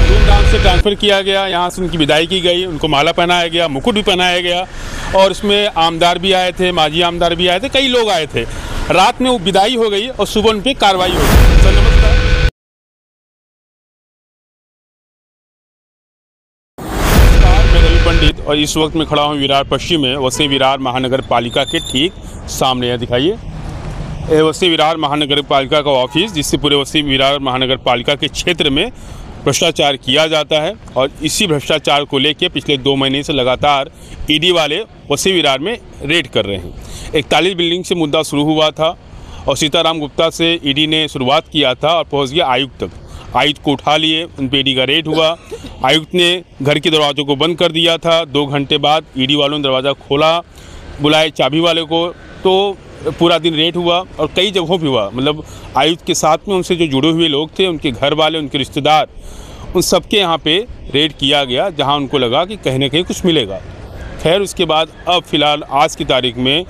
धूमधाम से ट्रांसफ़र किया गया, यहाँ से उनकी विदाई की गई, उनको माला पहनाया गया, मुकुट भी पहनाया गया और इसमें आमदार भी आए थे, माजी आमदार भी आए थे, कई लोग आए थे। रात में वो विदाई हो गई और सुबह उन पर कार्रवाई हो गई। सर नमस्कार। मैं रवि पंडित और इस वक्त मैं खड़ा हूँ विरार पश्चिम में वसई विरार महानगर पालिका के ठीक सामने है। दिखाइए वसई विरार महानगर पालिका का ऑफिस, जिससे पूरे वसई विरार महानगर पालिका के क्षेत्र में भ्रष्टाचार किया जाता है और इसी भ्रष्टाचार को लेकर पिछले 2 महीने से लगातार ईडी वाले वसई विरार में रेड कर रहे हैं। 41 बिल्डिंग से मुद्दा शुरू हुआ था और सीताराम गुप्ता से ईडी ने शुरुआत किया था और पहुंच गया आयुक्त तक। आयुक्त को उठा लिए, उन पर ईडी का रेड हुआ। आयुक्त ने घर के दरवाज़ों को बंद कर दिया था। 2 घंटे बाद ईडी वालों ने दरवाज़ा खोला, बुलाए चाबी वाले को, तो पूरा दिन रेड हुआ और कई जगहों पे हुआ। मतलब आयुक्त के साथ में उनसे जो जुड़े हुए लोग थे, उनके घर वाले, उनके रिश्तेदार, उन सबके यहाँ पे रेड किया गया, जहाँ उनको लगा कि कहीं ना कहीं कुछ मिलेगा। खैर उसके बाद अब फ़िलहाल आज की तारीख में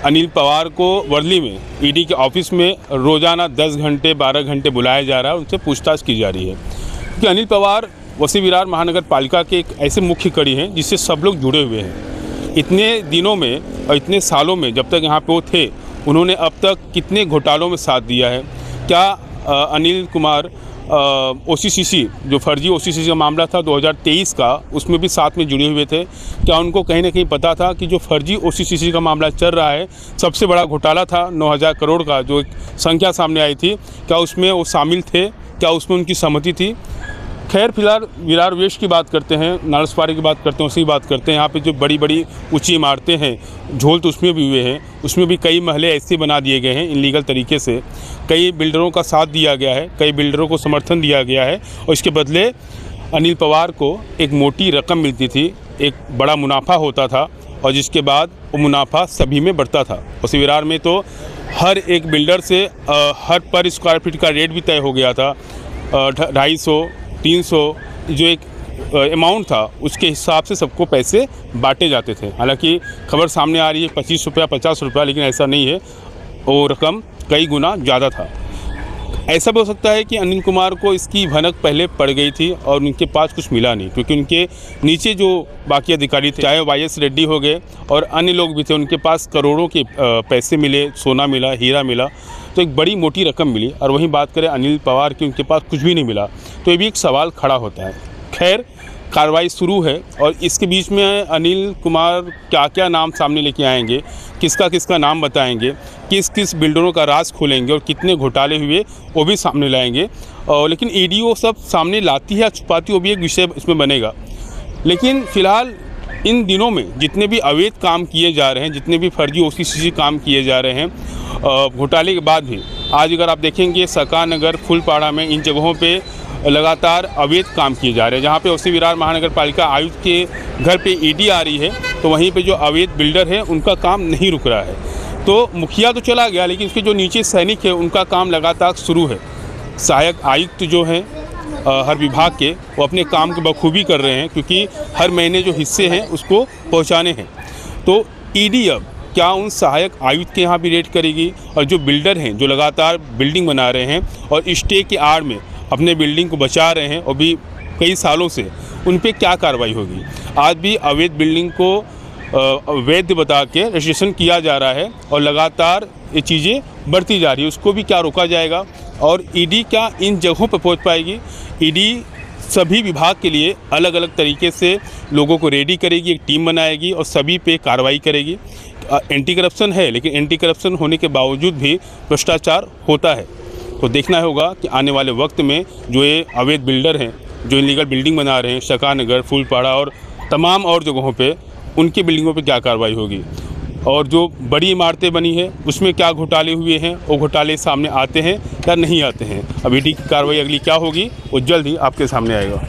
अनिल पवार को वर्ली में ईडी के ऑफिस में रोज़ाना 10 घंटे 12 घंटे बुलाया जा रहा है, उनसे पूछताछ की जा रही है। क्योंकि अनिल पवार वसई विरार महानगर पालिका के एक ऐसे मुख्य कड़ी हैं जिससे सब लोग जुड़े हुए हैं। इतने दिनों में और इतने सालों में जब तक यहाँ पे वो थे, उन्होंने अब तक कितने घोटालों में साथ दिया है। क्या अनिल कुमार ओसीसीसी, जो फर्जी ओसीसीसी का मामला था 2023 का, उसमें भी साथ में जुड़े हुए थे? क्या उनको कहीं ना कहीं पता था कि जो फर्जी ओसीसीसी का मामला चल रहा है, सबसे बड़ा घोटाला था 9000 करोड़ का, जो एक संख्या सामने आई थी, क्या उसमें वो शामिल थे? क्या उसमें उनकी सहमति थी? खैर फिलहाल विरार वेस्ट की बात करते हैं, नारसपारे की बात करते हैं, उसी बात करते हैं। यहाँ पे जो बड़ी बड़ी ऊंची इमारतें हैं, झोल तो उसमें भी हुए हैं, उसमें भी कई महले ऐसे बना दिए गए हैं इनलीगल तरीके से। कई बिल्डरों का साथ दिया गया है, कई बिल्डरों को समर्थन दिया गया है और इसके बदले अनिल पवार को एक मोटी रकम मिलती थी, एक बड़ा मुनाफा होता था और जिसके बाद वो मुनाफा सभी में बढ़ता था। वसई विरार में तो हर एक बिल्डर से हर पर स्क्वायर फीट का रेट भी तय हो गया था। 250, 300 जो एक अमाउंट था, उसके हिसाब से सबको पैसे बांटे जाते थे। हालांकि खबर सामने आ रही है 25 रुपया 50 रुपया, लेकिन ऐसा नहीं है, वो रकम कई गुना ज़्यादा था। ऐसा भी हो सकता है कि अनिल कुमार को इसकी भनक पहले पड़ गई थी और उनके पास कुछ मिला नहीं, क्योंकि उनके नीचे जो बाकी अधिकारी थे, चाहे वाईएस रेड्डी हो गए और अन्य लोग भी थे, उनके पास करोड़ों के पैसे मिले, सोना मिला, हीरा मिला, तो एक बड़ी मोटी रकम मिली। और वहीं बात करें अनिल पवार की, उनके पास कुछ भी नहीं मिला, तो ये भी एक सवाल खड़ा होता है। खैर कार्रवाई शुरू है और इसके बीच में अनिल कुमार क्या क्या नाम सामने लेके आएंगे, किसका किसका नाम बताएंगे, किस किस बिल्डरों का राज खोलेंगे और कितने घोटाले हुए वो भी सामने लाएंगे। लेकिन ईडी वो सब सामने लाती है या छुपाती, वो भी एक विषय इसमें बनेगा। लेकिन फ़िलहाल इन दिनों में जितने भी अवैध काम किए जा रहे हैं, जितने भी फर्जी ओसीसीसी काम किए जा रहे हैं घोटाले के बाद भी, आज अगर आप देखेंगे सका नगर, फुलपाड़ा में, इन जगहों पे लगातार अवैध काम किए जा रहे हैं। जहाँ पे वसई विरार महानगर पालिका आयुक्त के घर पे ईडी आ रही है, तो वहीं पे जो अवैध बिल्डर है उनका काम नहीं रुक रहा है। तो मुखिया तो चला गया, लेकिन उसके जो नीचे सैनिक है उनका काम लगातार शुरू है। सहायक आयुक्त जो हैं हर विभाग के, वो अपने काम को बखूबी कर रहे हैं, क्योंकि हर महीने जो हिस्से हैं उसको पहुँचाने हैं। तो ईडी अब क्या उन सहायक आयुक्त के यहाँ भी रेड करेगी और जो बिल्डर हैं, जो लगातार बिल्डिंग बना रहे हैं और स्टे की आड़ में अपने बिल्डिंग को बचा रहे हैं और भी कई सालों से, उन पे क्या कार्रवाई होगी? आज भी अवैध बिल्डिंग को वैध बता के रजिस्ट्रेशन किया जा रहा है और लगातार ये चीज़ें बढ़ती जा रही है, उसको भी क्या रोका जाएगा? और ईडी क्या इन जगहों पर पहुंच पाएगी? ईडी सभी विभाग के लिए अलग अलग तरीके से लोगों को रेडी करेगी, एक टीम बनाएगी और सभी पे कार्रवाई करेगी। एंटी करप्शन है, लेकिन एंटी करप्शन होने के बावजूद भी भ्रष्टाचार होता है। तो देखना होगा कि आने वाले वक्त में जो ये अवैध बिल्डर हैं, जो इलीगल बिल्डिंग बना रहे हैं सका नगर, फूलपाड़ा और तमाम और जगहों पे, उनकी बिल्डिंगों पे क्या कार्रवाई होगी और जो बड़ी इमारतें बनी हैं उसमें क्या घोटाले हुए हैं, वो घोटाले सामने आते हैं या नहीं आते हैं। अब ईडी की कार्रवाई अगली क्या होगी, वो जल्द ही आपके सामने आएगा।